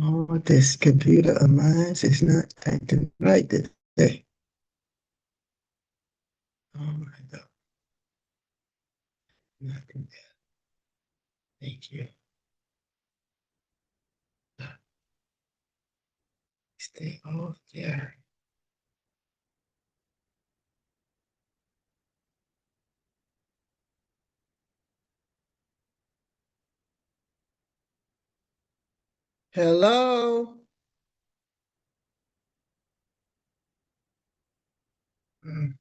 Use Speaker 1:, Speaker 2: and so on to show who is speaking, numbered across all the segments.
Speaker 1: Oh, this computer of mine is not acting right today. Oh my God. Nothing. Thank you. Stay off there. Hello. Mm.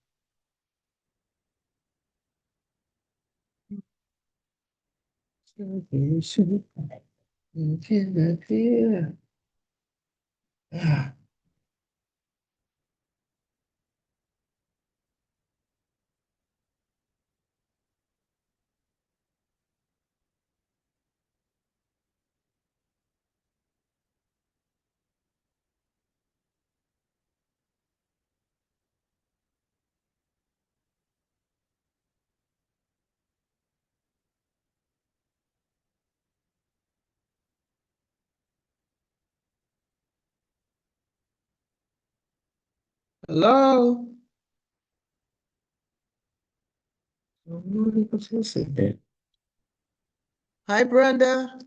Speaker 1: Ah, hello. What is it? Hi, Brenda.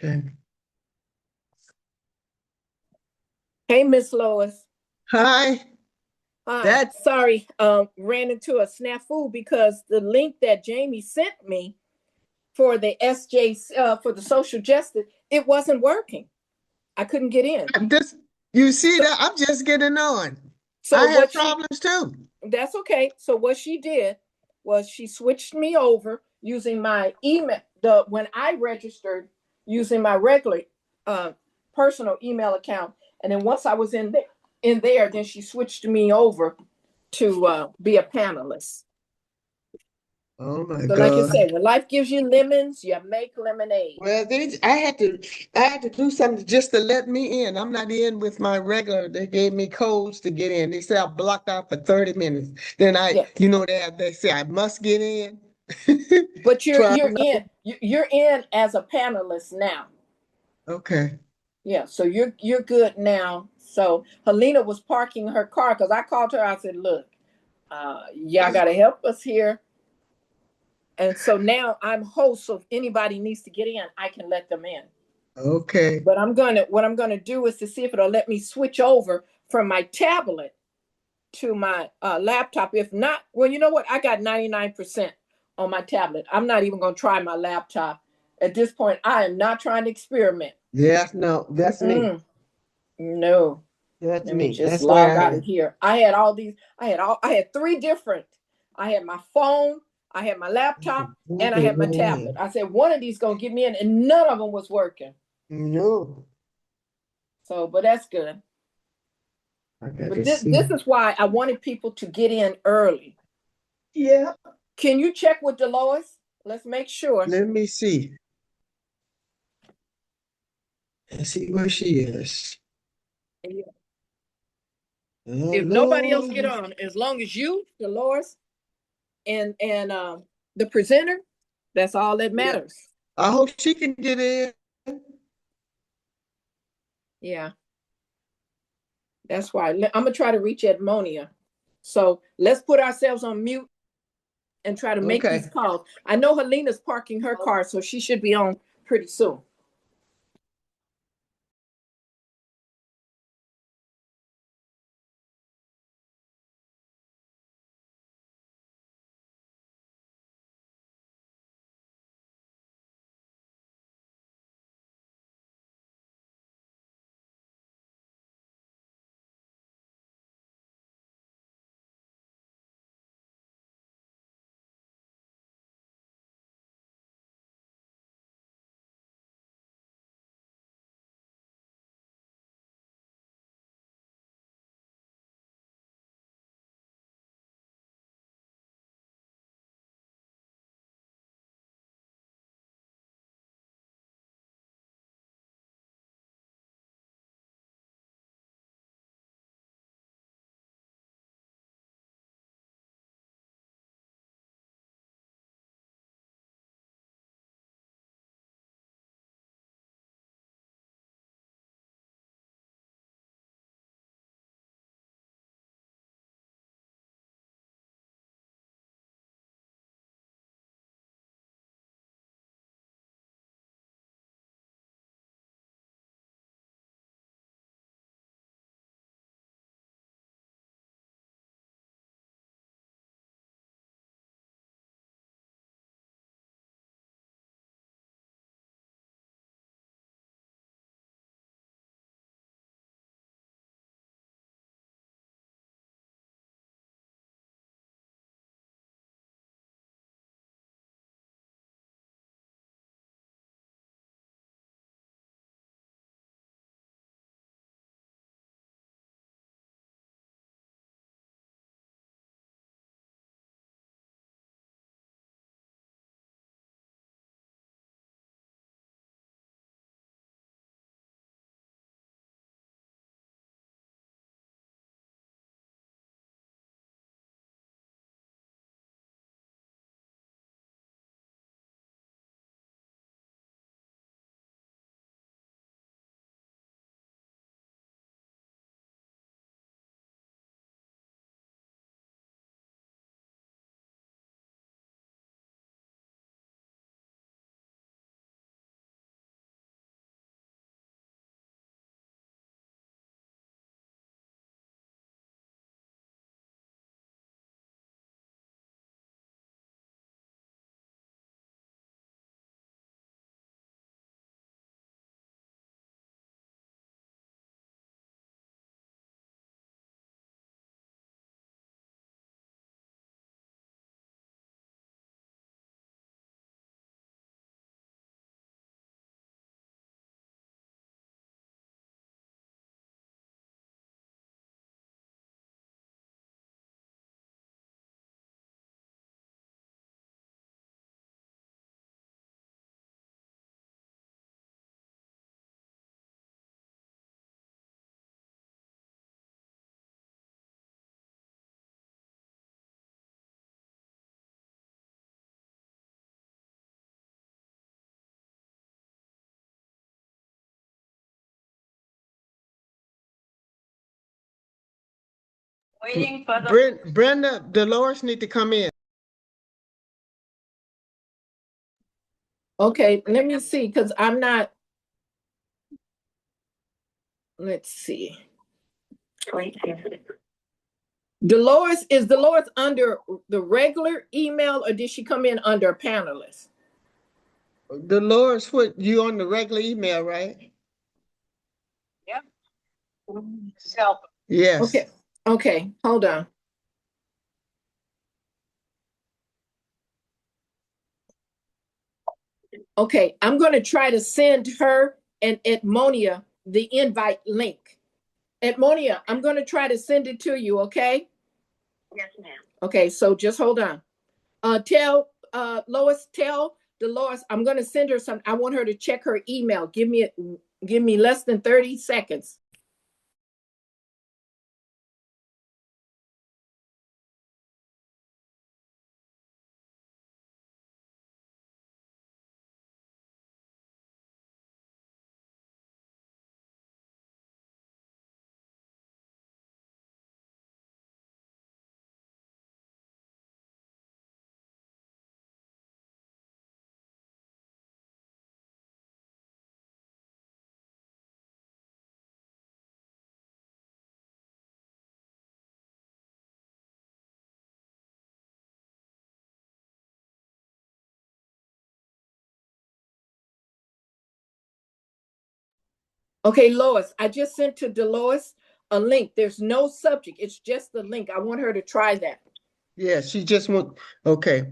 Speaker 1: Okay.
Speaker 2: Hey, Miss Lois.
Speaker 1: Hi.
Speaker 2: Hi.
Speaker 1: That
Speaker 2: Sorry, ran into a snafu because the link that Jamie sent me for the SJ for the social justice, it wasn't working. I couldn't get in.
Speaker 1: this you see
Speaker 2: So,
Speaker 1: that I'm just getting on.
Speaker 2: so
Speaker 1: I
Speaker 2: what
Speaker 1: had
Speaker 2: she
Speaker 1: problems too.
Speaker 2: that's okay. So what she did was she switched me over using my email. The when I registered using my regular uh, personal email account, and then once I was in there, then she switched me over to be a panelist.
Speaker 1: Oh my
Speaker 2: So, like you
Speaker 1: God.
Speaker 2: said, when life gives you lemons, you make lemonade.
Speaker 1: Well, I had to do something just to let me in. I'm not in with my regular. They gave me codes to get in. They said I blocked out for 30 minutes. Then
Speaker 2: Yeah,
Speaker 1: they say I must get in.
Speaker 2: but you're
Speaker 1: Try.
Speaker 2: you're in you're in as a panelist now.
Speaker 1: Okay.
Speaker 2: Yeah, so you're good now. So Helena was parking her car because I called her. I said, "Look, y'all got to help us here." And so now I'm host. So if anybody needs to get in, I can let them in.
Speaker 1: Okay.
Speaker 2: But what I'm gonna do is to see if it'll let me switch over from my tablet to my laptop. If not, well, you know what? I got 99% on my tablet. I'm not even going to try my laptop. At this point, I am not trying to experiment.
Speaker 1: Yeah, no, that's me.
Speaker 2: Mm-mm. No.
Speaker 1: That's
Speaker 2: Let me
Speaker 1: me.
Speaker 2: just
Speaker 1: That's where
Speaker 2: log
Speaker 1: I
Speaker 2: out of
Speaker 1: am.
Speaker 2: here. I had three different. I had my phone, I had my laptop, and I
Speaker 1: Exactly
Speaker 2: had my
Speaker 1: where I
Speaker 2: tablet.
Speaker 1: am.
Speaker 2: I said one of these gonna get me in, and none of them was working.
Speaker 1: No,
Speaker 2: So, but that's good.
Speaker 1: I got
Speaker 2: But
Speaker 1: to
Speaker 2: this
Speaker 1: see.
Speaker 2: is why I wanted people to get in early.
Speaker 1: Yeah.
Speaker 2: Can you check with Dolores? Let's make sure.
Speaker 1: Let me see. Let's see where she is.
Speaker 2: If nobody else
Speaker 1: Hello.
Speaker 2: get on, as long as you, Dolores, and the presenter, that's all that
Speaker 1: Yeah.
Speaker 2: matters.
Speaker 1: I hope she can get in.
Speaker 2: Yeah, that's why. I'm gonna try to reach Edmonia. So let's put ourselves on mute and try to make these
Speaker 1: Okay.
Speaker 2: calls. I know Helena's parking her car, so she should be on pretty soon.
Speaker 3: Waiting for the.
Speaker 1: Brenda, Dolores need to come in.
Speaker 2: Okay, let me see, because I'm not. Let's see. Dolores, is Dolores under the regular email or did she come in under a panelist?
Speaker 1: Dolores, what, you on the regular email, right?
Speaker 3: Yep. Self.
Speaker 1: Yes.
Speaker 2: Okay, okay, hold on. Okay, I'm going to try to send her and Edmonia the invite link. Edmonia, I'm going to try to send it to you, okay?
Speaker 3: Yes, ma'am.
Speaker 2: Okay, so just hold on. Tell Lois, tell Dolores, I'm going to send her some. I want her to check her email. Give me less than 30 seconds. Okay, Lois, I just sent to Dolores a link. There's no subject. It's just the link. I want her to try that.
Speaker 1: Yeah, she just want, okay.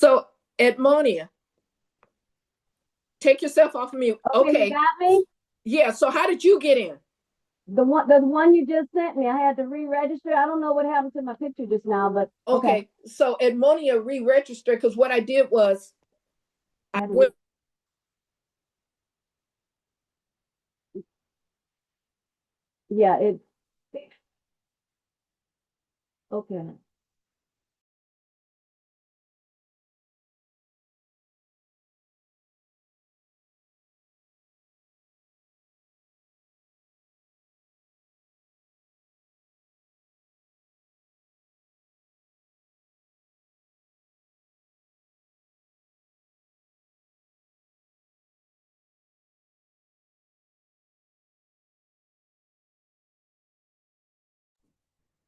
Speaker 2: So, Edmonia, take yourself off of mute.
Speaker 4: Okay,
Speaker 2: Okay.
Speaker 4: you got me?
Speaker 2: Yeah. So how did you get in?
Speaker 4: The one you just sent me, I had to re-register. I don't know what happened to my picture just now, but okay.
Speaker 2: Okay. So Edmonia re-registered because what I did was
Speaker 4: I
Speaker 2: I
Speaker 4: had to
Speaker 2: went.
Speaker 4: Yeah, it. Okay.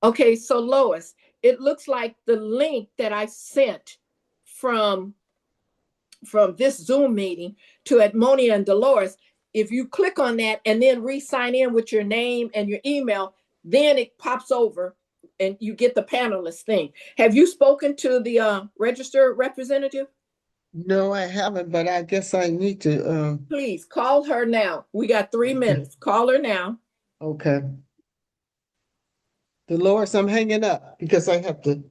Speaker 2: Okay. So Lois, it looks like the link that I sent from this Zoom meeting to Edmonia and Dolores, if you click on that and then re-sign in with your name and your email, then it pops over and you get the panelist thing. Have you spoken to the registered representative?
Speaker 1: No, I haven't, but I guess I need to,
Speaker 2: Please call her now. We got 3 minutes. Call her now.
Speaker 1: okay. Dolores, I'm hanging up because I have to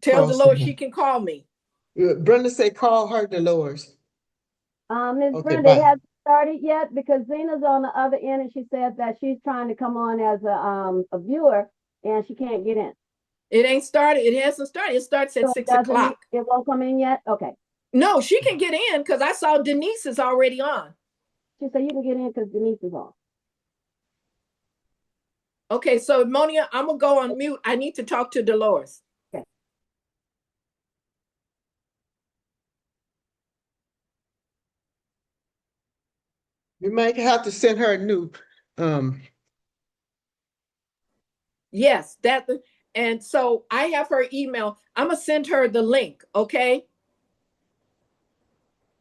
Speaker 2: Tell
Speaker 1: call
Speaker 2: Dolores she
Speaker 1: someone.
Speaker 2: can call me.
Speaker 1: Brenda say call her, Dolores.
Speaker 4: Ms.
Speaker 1: Okay,
Speaker 4: Brenda, it
Speaker 1: bye.
Speaker 4: hasn't started yet because Zena's on the other end and she said that she's trying to come on as a viewer and she can't get in.
Speaker 2: It ain't started. It hasn't started. It starts at
Speaker 4: So it
Speaker 2: 6
Speaker 4: doesn't,
Speaker 2: o'clock.
Speaker 4: it won't come in yet? Okay.
Speaker 2: No, she can get in because I saw Denise is already on.
Speaker 4: She said you can get in because Denise is on.
Speaker 2: Okay, so Monia, I'm gonna go on mute. I need to talk to Dolores.
Speaker 4: Okay.
Speaker 1: You might have to send her a new, um,
Speaker 2: Yes, that and so I have her email. I'm gonna send her the link, okay?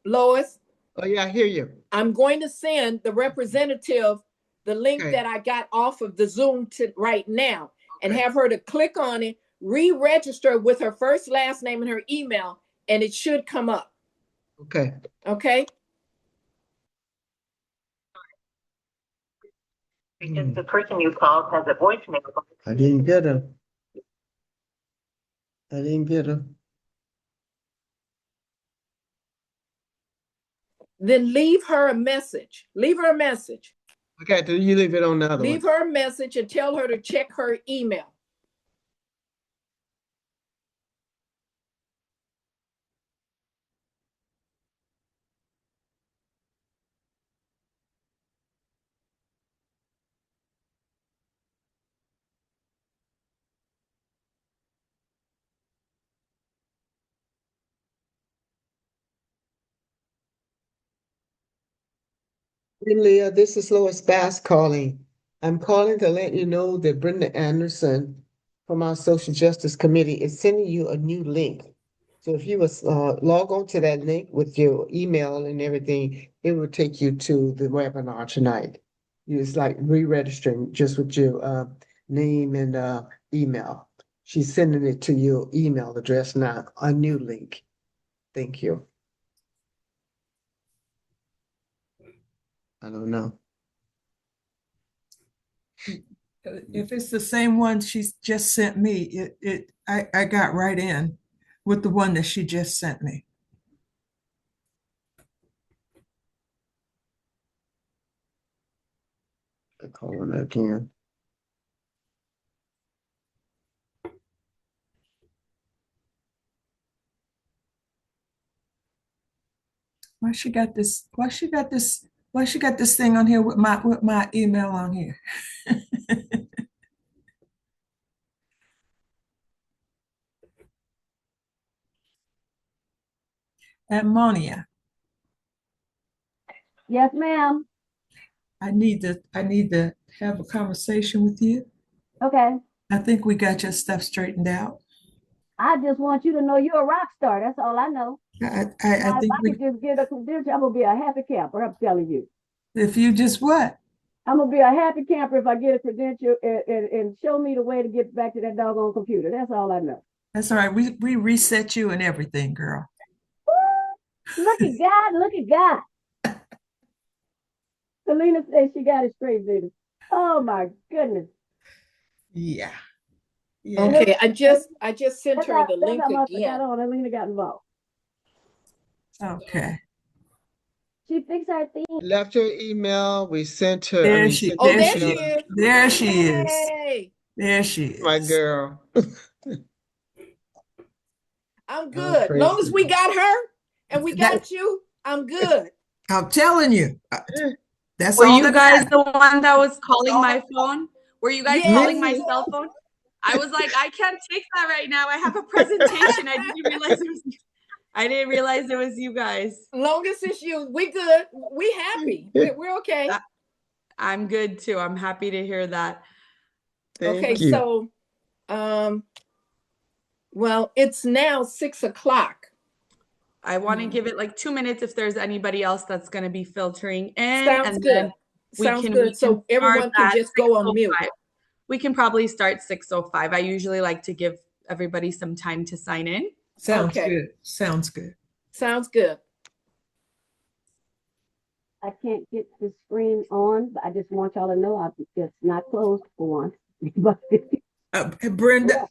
Speaker 2: Lois,
Speaker 1: oh yeah, I hear you.
Speaker 2: I'm going to send the representative the link
Speaker 1: Okay.
Speaker 2: that I got off of the Zoom to right now and
Speaker 1: Okay.
Speaker 2: have her to click on it, re-register with her first, last name, and her email, and it should come up.
Speaker 1: Okay.
Speaker 2: Okay.
Speaker 3: Because the person you called has a voicemail box.
Speaker 1: I didn't get her. I didn't get her.
Speaker 2: Then leave her a message. Leave her a message.
Speaker 1: Okay, do you leave it on the other
Speaker 2: Leave
Speaker 1: one?
Speaker 2: her a message and tell her to check her email.
Speaker 1: Hey, Leah, this is Lois Bass calling. I'm calling to let you know that Brenda Anderson from our Social Justice Committee is sending you a new link. So if you was log on to that link with your email and everything, it will take you to the webinar tonight. It's like re-registering just with your name and email. She's sending it to your email address now, a new link. Thank you. I don't know.
Speaker 5: If it's the same one she's just sent me, I got right in with the one that she just sent me.
Speaker 1: I call her again.
Speaker 5: Why she got this? Why she got this? Why she got this thing on here with my email on here? Ammonia.
Speaker 4: Yes, ma'am.
Speaker 5: I need to have a conversation with you.
Speaker 4: Okay.
Speaker 5: I think we got your stuff straightened out.
Speaker 4: I just want you to know you're a rock star. That's all I know.
Speaker 5: I
Speaker 4: Now, if
Speaker 5: think
Speaker 4: I could just get a credential, I'm gonna be a happy camper. I'm telling you.
Speaker 5: if you just what?
Speaker 4: I'm gonna be a happy camper if I get a credential and show me the way to get back to that doggone computer. That's all I know.
Speaker 5: That's all right. We reset you and everything, girl.
Speaker 4: Look at God, look at God. Selena says she got it straight, Zena. Oh my goodness.
Speaker 5: Yeah. Yeah.
Speaker 4: And
Speaker 2: Okay, I just sent her the
Speaker 4: that's
Speaker 2: link
Speaker 4: how much I got
Speaker 2: again.
Speaker 4: on. Alina got involved.
Speaker 5: Okay.
Speaker 4: She fixed her thing.
Speaker 1: Left her email, we sent her,
Speaker 5: There she,
Speaker 1: sent
Speaker 2: Oh,
Speaker 1: her
Speaker 5: there
Speaker 2: there
Speaker 5: she
Speaker 2: she
Speaker 1: email,
Speaker 5: is.
Speaker 2: is.
Speaker 5: There she is.
Speaker 2: Hey,
Speaker 5: There she
Speaker 1: my
Speaker 5: is.
Speaker 1: girl.
Speaker 2: I'm
Speaker 1: Oh,
Speaker 2: good.
Speaker 1: praise
Speaker 2: Long as we
Speaker 1: God.
Speaker 2: got her and we
Speaker 5: That,
Speaker 2: got you, I'm good.
Speaker 5: I'm telling you, that's
Speaker 6: Were
Speaker 5: all
Speaker 6: you
Speaker 5: that
Speaker 6: guys
Speaker 5: matters.
Speaker 6: the one that was calling my phone? Were you guys calling
Speaker 2: Yes.
Speaker 6: my
Speaker 1: Me?
Speaker 6: cell phone? I was like, I can't take that right now. I have a presentation. I didn't realize it was you guys.
Speaker 2: Long as it's you, we good. We happy. We're okay.
Speaker 6: That- I'm good too. I'm happy to hear that.
Speaker 2: Okay,
Speaker 1: Thank you.
Speaker 2: so um, well, it's now 6 o'clock.
Speaker 6: I want to give it like 2 minutes if there's anybody else that's going to be filtering in,
Speaker 2: Sounds
Speaker 6: and
Speaker 2: good.
Speaker 6: then
Speaker 2: Sounds
Speaker 6: we
Speaker 2: good.
Speaker 6: can
Speaker 2: So
Speaker 6: start
Speaker 2: everyone can
Speaker 6: at
Speaker 2: just go on mute.
Speaker 6: 6:05. We can probably start 6:05. I usually like to give everybody some time to sign in.
Speaker 5: Sounds
Speaker 2: Okay.
Speaker 5: good. Sounds good.
Speaker 2: Sounds good.
Speaker 4: I can't get the screen on, but I just want y'all to know it's not closed for once. But
Speaker 5: Brenda,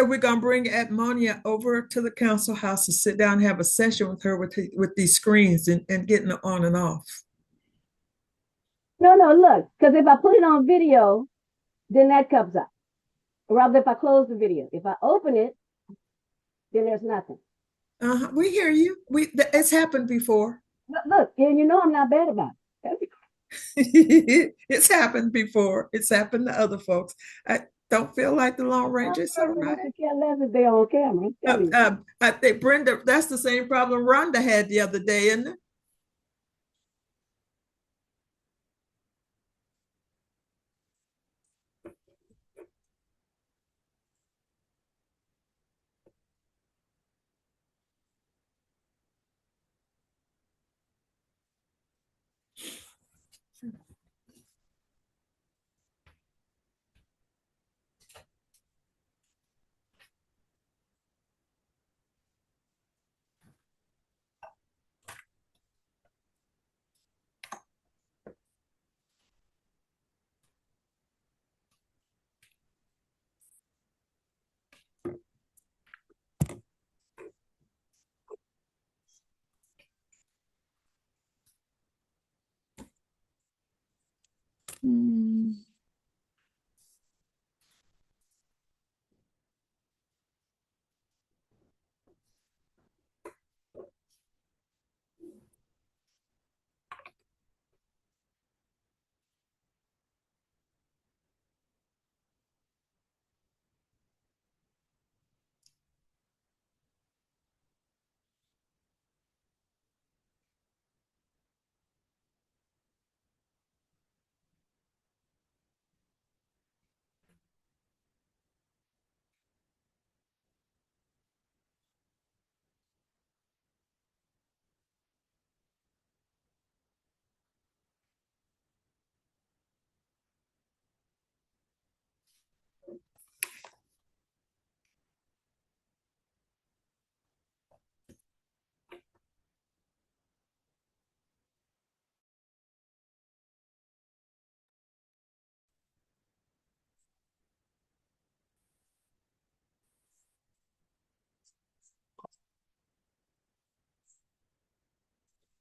Speaker 5: we're gonna bring Edmonia over to the council house to sit down and have a session with her with these screens and getting it on and off.
Speaker 4: no, look, because if I put it on video, then that comes up. Or rather, if I close the video, if I open it, then there's nothing.
Speaker 5: We hear you. It's happened before.
Speaker 4: Look, and you know I'm not bad about it.
Speaker 5: It's happened before. It's happened to other folks. I don't feel like the Lone Ranger. It's all right.
Speaker 4: I care less if they're on camera. I'm telling you.
Speaker 5: I think Brenda, that's the same problem Rhonda had the other day, isn't it?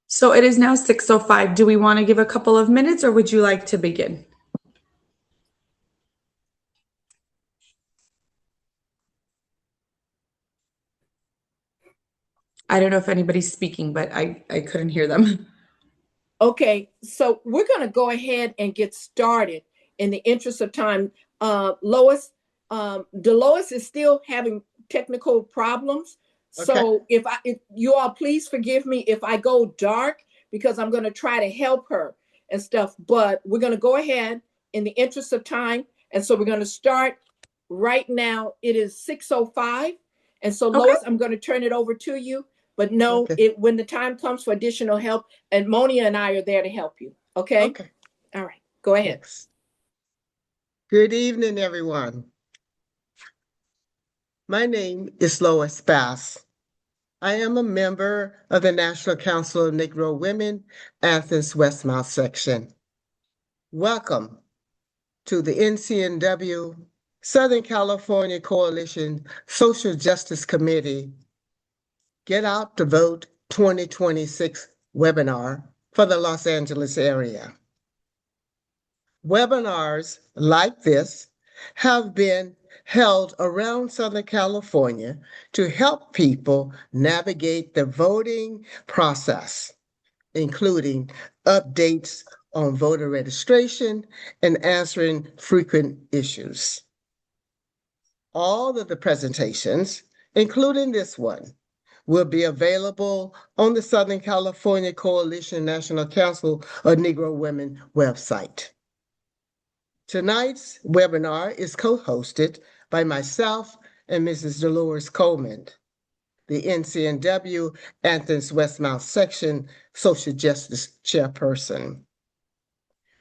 Speaker 6: So it is now 6:05. Do we want to give a couple of minutes or would you like to begin? I don't know if anybody's speaking, but I couldn't hear them.
Speaker 2: Okay, so we're going to go ahead and get started in the interest of time. Lois, Delois is still having technical problems. So if you all please forgive me if I go dark because I'm going to try to help her and stuff, but we're going to go ahead in the interest of time. And so we're going to start right now. It is 6:05. And so
Speaker 6: Okay.
Speaker 2: Lois, I'm going to turn it over to you. But no,
Speaker 1: Okay.
Speaker 2: when the time comes for additional help, and Monia and I are there to help you. Okay?
Speaker 1: Okay.
Speaker 2: All right. Go ahead.
Speaker 1: Thanks. Good evening, everyone. My name is Lois Bass. I am a member of the National Council of Negro Women, Athens Westmount section. Welcome to the NCNW Southern California Coalition Social Justice Committee Get Out to Vote 2026 webinar for the Los Angeles area. Webinars like this have been held around Southern California to help people navigate the voting process, including updates on voter registration and answering frequent issues. All of the presentations, including this one, will be available on the Southern California Coalition National Council of Negro Women website. Tonight's webinar is co-hosted by myself and Mrs. Dolores Coleman, the NCNW Athens Westmount Section Social Justice Chairperson.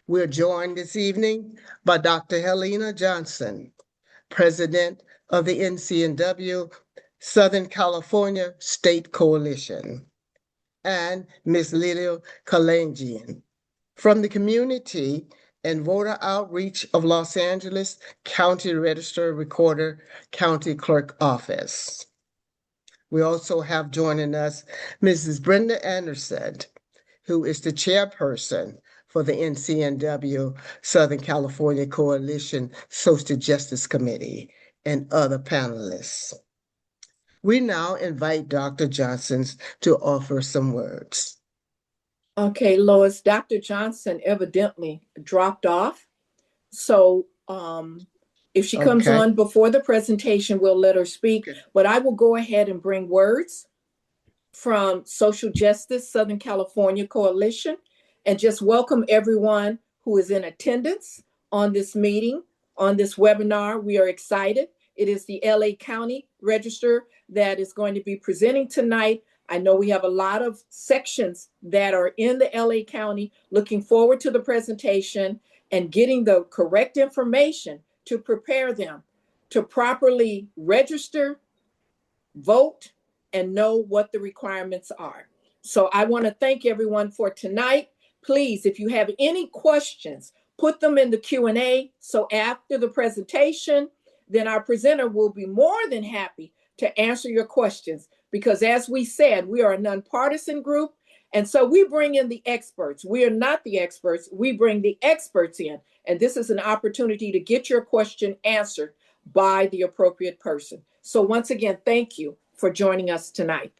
Speaker 1: We're joined this evening by Dr. Helena Johnson, President of the NCNW Southern California State Coalition, and Ms. Lydia Kalangian from the Community and Voter Outreach of Los Angeles County Register Recorder County Clerk Office. We also have joining us Mrs. Brenda Anderson, who is the chairperson for the NCNW Southern California Coalition Social Justice Committee, and other panelists. We now invite Dr. Johnson to offer some words.
Speaker 2: Okay, Lois, Dr. Johnson evidently dropped off. So if she comes
Speaker 1: Okay.
Speaker 2: on before the presentation, we'll let her speak.
Speaker 1: Okay.
Speaker 2: But I will go ahead and bring words from Social Justice Southern California Coalition and just welcome everyone who is in attendance on this meeting, on this webinar. We are excited. It is the LA County Register that is going to be presenting tonight. I know we have a lot of sections that are in the LA County. Looking forward to the presentation and getting the correct information to prepare them to properly register, vote, and know what the requirements are. So I want to thank everyone for tonight. Please, if you have any questions, put them in the Q&A. So after the presentation, then our presenter will be more than happy to answer your questions. Because as we said, we are a nonpartisan group. And so we bring in the experts. We are not the experts. We bring the experts in. And this is an opportunity to get your question answered by the appropriate person. So once again, thank you for joining us tonight.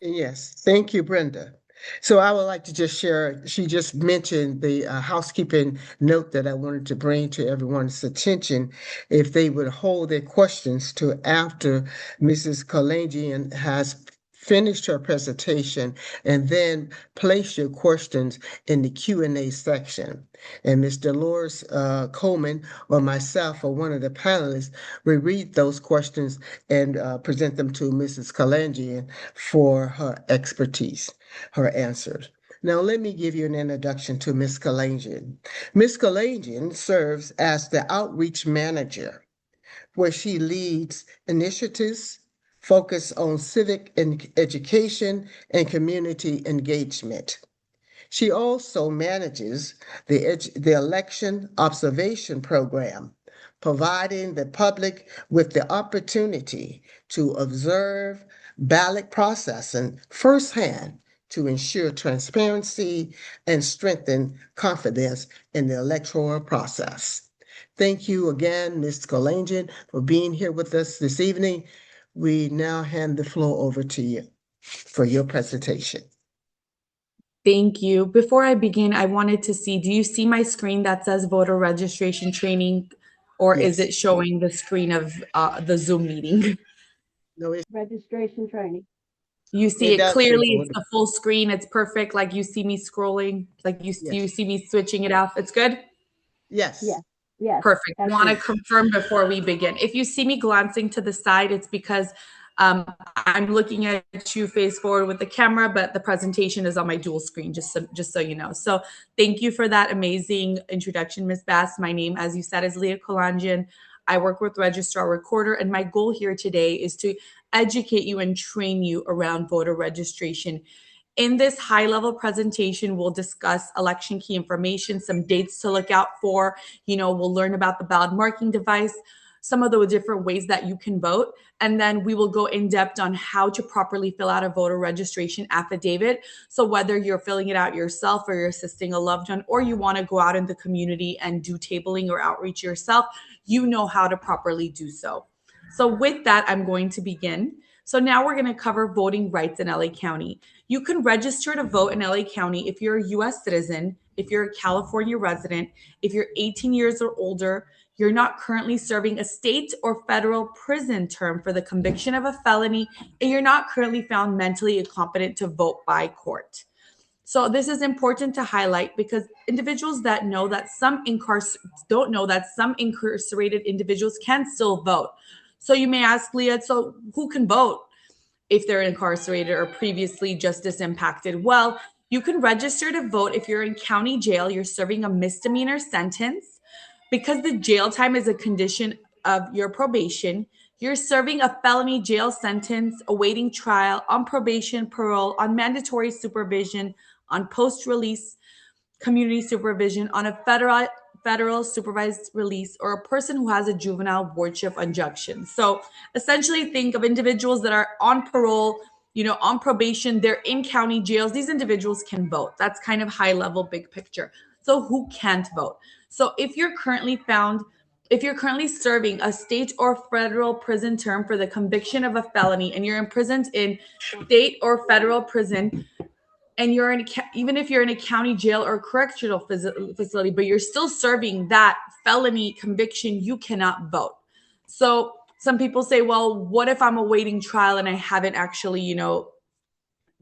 Speaker 1: Yes, thank you, Brenda. So I would like to just share, she just mentioned the housekeeping note that I wanted to bring to everyone's attention. If they would hold their questions to after Mrs. Kalangian has finished her presentation, and then place your questions in the Q&A section. And Ms. Dolores Coleman or myself or one of the panelists will read those questions and present them to Mrs. Kalangian for her expertise, her answers. Now, let me give you an introduction to Ms. Kalangian. Ms. Kalangian serves as the outreach manager, where she leads initiatives focus on civic education and community engagement. She also manages the election observation program, providing the public with the opportunity to observe ballot processing firsthand to ensure transparency and strengthen confidence in the electoral process. Thank you again, Ms. Kalangian, for being here with us this evening. We now hand the floor over to you for your presentation.
Speaker 6: Thank you. Before I begin, I wanted to see, do you see my screen that says voter registration training, or is
Speaker 1: Yes.
Speaker 6: it showing the screen of the Zoom meeting?
Speaker 1: No, it's,
Speaker 4: Registration training.
Speaker 6: You see
Speaker 1: It
Speaker 6: it
Speaker 1: does say
Speaker 6: clearly,
Speaker 1: voter.
Speaker 6: it's the full screen, it's perfect, like you see me scrolling, like you
Speaker 1: Yes.
Speaker 6: see me switching it off, it's good?
Speaker 1: yes.
Speaker 4: Yes. Yes.
Speaker 6: Perfect. I want to
Speaker 4: Absolutely.
Speaker 6: confirm before we begin. If you see me glancing to the side, it's because I'm looking at you face forward with the camera, but the presentation is on my dual screen, just so you know. So thank you for that amazing introduction, Ms. Bass. My name, as you said, is Leah Kalangian. I work with Registrar Recorder, and my goal here today is to educate you and train you around voter registration. In this high-level presentation, we'll discuss election key information, some dates to look out for. We'll learn about the ballot marking device, some of the different ways that you can vote. And then we will go in depth on how to properly fill out a voter registration affidavit. So whether you're filling it out yourself or you're assisting a loved one, or you want to go out in the community and do tabling or outreach yourself, you know how to properly do so. So with that, I'm going to begin. So now we're going to cover voting rights in LA County. You can register to vote in LA County if you're a US citizen, if you're a California resident, if you're 18 years or older, you're not currently serving a state or federal prison term for the conviction of a felony, and you're not currently found mentally incompetent to vote by court. So this is important to highlight because individuals that know that don't know that some incarcerated individuals can still vote. So you may ask, Leah, so who can vote if they're incarcerated or previously justice impacted? Well, you can register to vote if you're in county jail, you're serving a misdemeanor sentence. Because the jail time is a condition of your probation, you're serving a felony jail sentence, awaiting trial, on probation, parole, on mandatory supervision, on post-release community supervision, on a federal supervised release, or a person who has a juvenile wardship injunction. So essentially think of individuals that are on parole, on probation, they're in county jails. These individuals can vote. That's kind of high level, big picture. So who can't vote? So if you're currently serving a state or federal prison term for the conviction of a felony and you're imprisoned in state or federal prison, and even if you're in a county jail or correctional facility, but you're still serving that felony conviction, you cannot vote. So some people say, well, what if I'm awaiting trial and I haven't actually,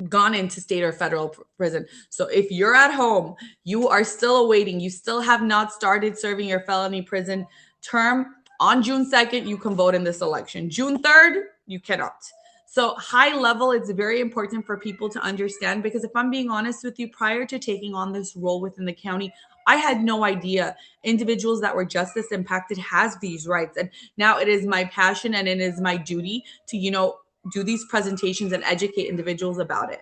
Speaker 6: gone into state or federal prison? So if you're at home, you are still awaiting, you still have not started serving your felony prison term, on June 2nd, you can vote in this election. June 3rd, you cannot. So high level, it's very important for people to understand, because if I'm being honest with you, prior to taking on this role within the county, I had no idea individuals that were justice impacted has these rights. And now it is my passion and it is my duty to, do these presentations and educate individuals about it.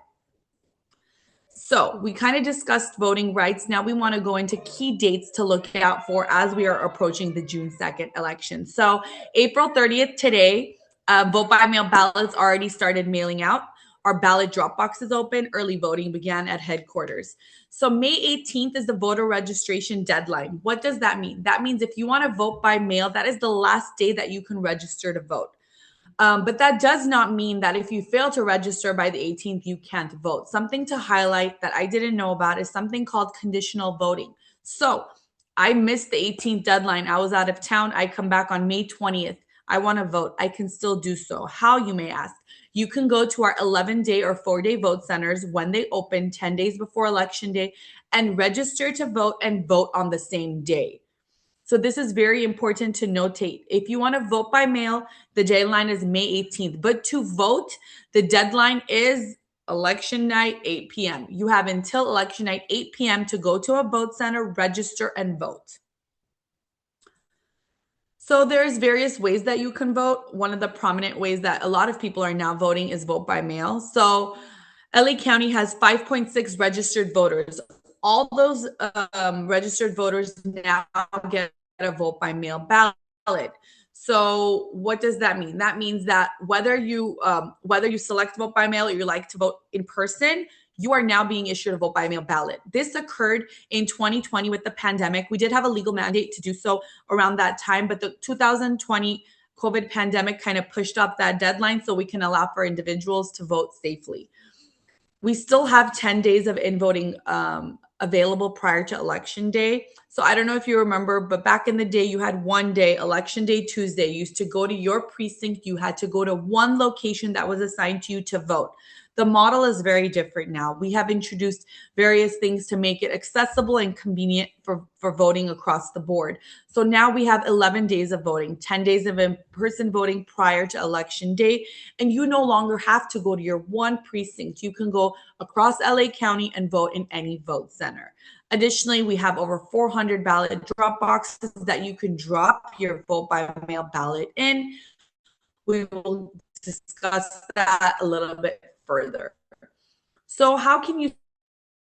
Speaker 6: So we kind of discussed voting rights. Now we want to go into key dates to look out for as we are approaching the June 2nd election. So April 30th today, vote by mail ballots already started mailing out. Our ballot drop box is open. Early voting began at headquarters. So May 18th is the voter registration deadline. What does that mean? That means if you want to vote by mail, that is the last day that you can register to vote. But that does not mean that if you fail to register by the 18th, you can't vote. Something to highlight that I didn't know about is something called conditional voting. So I missed the 18th deadline. I was out of town. I come back on May 20th. I want to vote. I can still do so. How, you may ask? You can go to our 11-day or 4-day vote centers when they open 10 days before Election Day and register to vote and vote on the same day. So this is very important to notate. If you want to vote by mail, the deadline is May 18th. But to vote, the deadline is election night, 8 p.m. You have until election night, 8 p.m. to go to a vote center, register, and vote. So there's various ways that you can vote. One of the prominent ways that a lot of people are now voting is vote by mail. So LA County has 5.6 registered voters. All those registered voters now get a vote by mail ballot. So what does that mean? That means that whether you select vote by mail or you like to vote in person, you are now being issued a vote by mail ballot. This occurred in 2020 with the pandemic. We did have a legal mandate to do so around that time, but the 2020 COVID pandemic kind of pushed up that deadline so we can allow for individuals to vote safely. We still have 10 days of in-voting available prior to Election Day. So I don't know if you remember, but back in the day, you had one day, Election Day Tuesday. You used to go to your precinct. You had to go to one location that was assigned to you to vote. The model is very different now. We have introduced various things to make it accessible and convenient for voting across the board. So now we have 11 days of voting, 10 days of in-person voting prior to Election Day, and you no longer have to go to your one precinct. You can go across LA County and vote in any vote center. Additionally, we have over 400 ballot drop boxes that you can drop your vote by mail ballot in. We will discuss that a little bit further. So how can you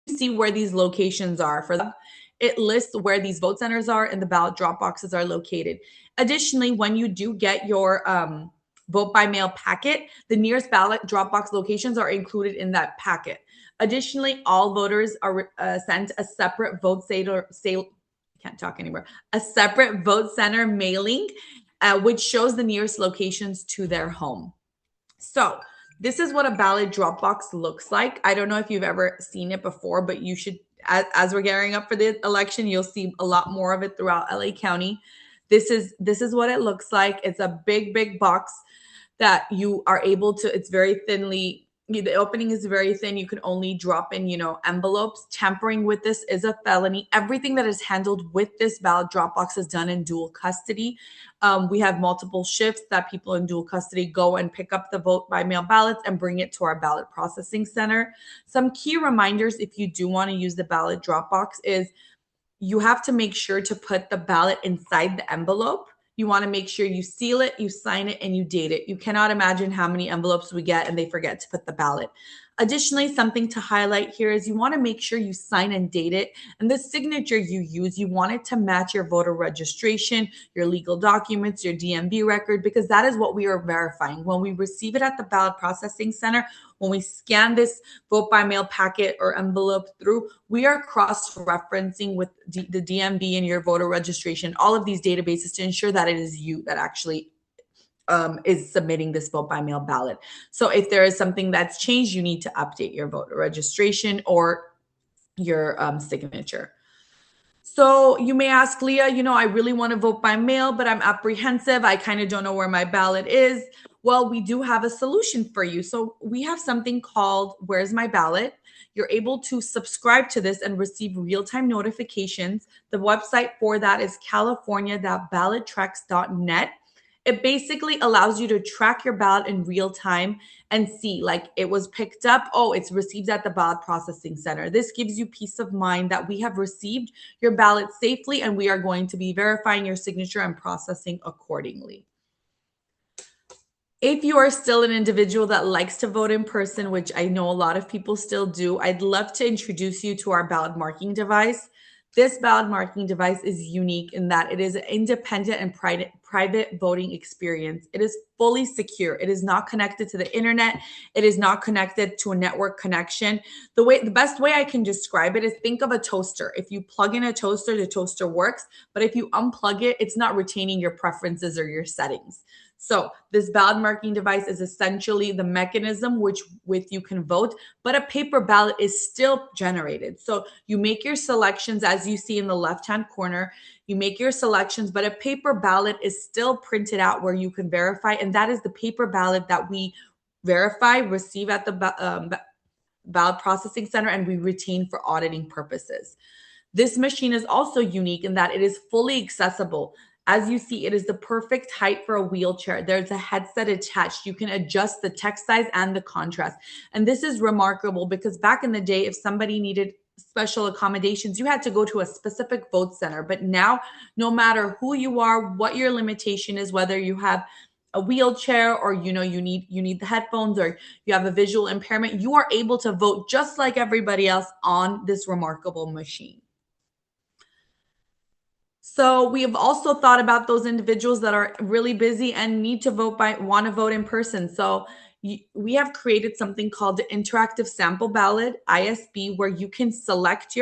Speaker 6: see where these locations are? For them, it lists where these vote centers are and the ballot drop boxes are located. Additionally, when you do get your vote by mail packet, the nearest ballot drop box locations are included in that packet. Additionally, all voters are sent a separate a separate vote center mailing, which shows the nearest locations to their home. So this is what a ballot drop box looks like. I don't know if you've ever seen it before, but you should, as we're gearing up for the election, you'll see a lot more of it throughout LA County. This is what it looks like. It's a big box that you are able to, it's very thinly, the opening is very thin. You can only drop in, envelopes. Tampering with this is a felony. Everything that is handled with this ballot drop box is done in dual custody. We have multiple shifts that people in dual custody go and pick up the vote by mail ballots and bring it to our ballot processing center. Some key reminders if you do want to use the ballot drop box is you have to make sure to put the ballot inside the envelope. You want to make sure you seal it, you sign it, and you date it. You cannot imagine how many envelopes we get and they forget to put the ballot. Additionally, something to highlight here is you want to make sure you sign and date it. And the signature you use, you want it to match your voter registration, your legal documents, your DMV record, because that is what we are verifying. When we receive it at the ballot processing center, when we scan this vote by mail packet or envelope through, we are cross-referencing with the DMV and your voter registration, all of these databases to ensure that it is you that actually is submitting this vote by mail ballot. So if there is something that's changed, you need to update your voter registration or your signature. So you may ask, Leah, I really want to vote by mail, but I'm apprehensive. I kind of don't know where my ballot is. Well, we do have a solution for you. So we have something called Where's My Ballot? You're able to subscribe to this and receive real-time notifications. The website for that is california.ballottracks.net. It basically allows you to track your ballot in real time and see, like, it was picked up. Oh, it's received at the ballot processing center. This gives you peace of mind that we have received your ballot safely and we are going to be verifying your signature and processing accordingly. If you are still an individual that likes to vote in person, which I know a lot of people still do, I'd love to introduce you to our ballot marking device. This ballot marking device is unique in that it is an independent and private voting experience. It is fully secure. It is not connected to the internet. It is not connected to a network connection. The best way I can describe it is think of a toaster. If you plug in a toaster, the toaster works. But if you unplug it, it's not retaining your preferences or your settings. So this ballot marking device is essentially the mechanism with you can vote, but a paper ballot is still generated. So you make your selections as you see in the left-hand corner. You make your selections, but a paper ballot is still printed out where you can verify. And that is the paper ballot that we verify, receive at the ballot processing center, and we retain for auditing purposes. This machine is also unique in that it is fully accessible. As you see, it is the perfect height for a wheelchair. There's a headset attached. You can adjust the text size and the contrast. And this is remarkable because back in the day, if somebody needed special accommodations, you had to go to a specific vote center. But now, no matter who you are, what your limitation is, whether you have a wheelchair or you need the headphones or you have a visual impairment, you are able to vote just like everybody else on this remarkable machine. So we have also thought about those individuals that are really busy and want to vote in person. So we have created something called the Interactive Sample Ballot, ISB, where you can select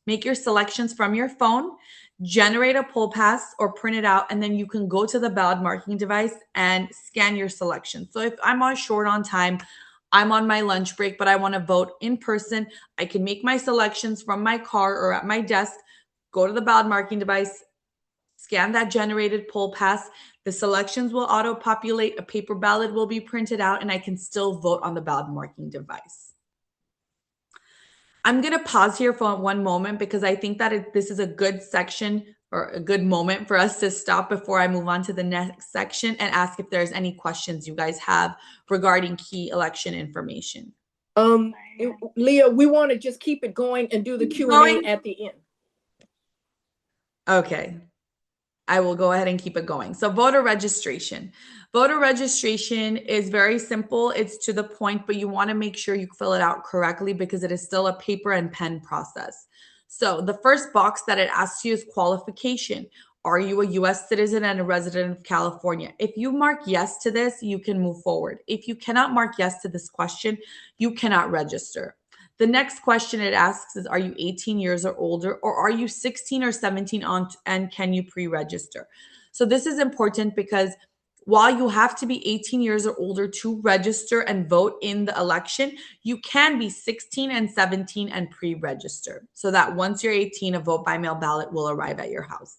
Speaker 6: make your selections from your phone, generate a poll pass or print it out, and then you can go to the ballot marking device and scan your selection. So if I'm short on time, I'm on my lunch break, but I want to vote in person, I can make my selections from my car or at my desk, go to the ballot marking device, scan that generated poll pass. The selections will auto-populate, a paper ballot will be printed out, and I can still vote on the ballot marking device. I'm going to pause here for one moment because I think that this is a good section or a good moment for us to stop before I move on to the next section and ask if there's any questions you guys have regarding key election information.
Speaker 2: Leah, we want to just keep it going and do the Q&A at the end.
Speaker 6: Okay. I will go ahead and keep it going. So voter registration. Voter registration is very simple. It's to the point, but you want to make sure you fill it out correctly because it is still a paper and pen process. So the first box that it asks you is qualification. Are you a U.S. citizen and a resident of California? If you mark yes to this, you can move forward. If you cannot mark yes to this question, you cannot register. The next question it asks is, are you 18 years or older, or are you 16 or 17 on, and can you pre-register? So this is important because while you have to be 18 years or older to register and vote in the election, you can be 16 and 17 and pre-register so that once you're 18, a vote by mail ballot will arrive at your house.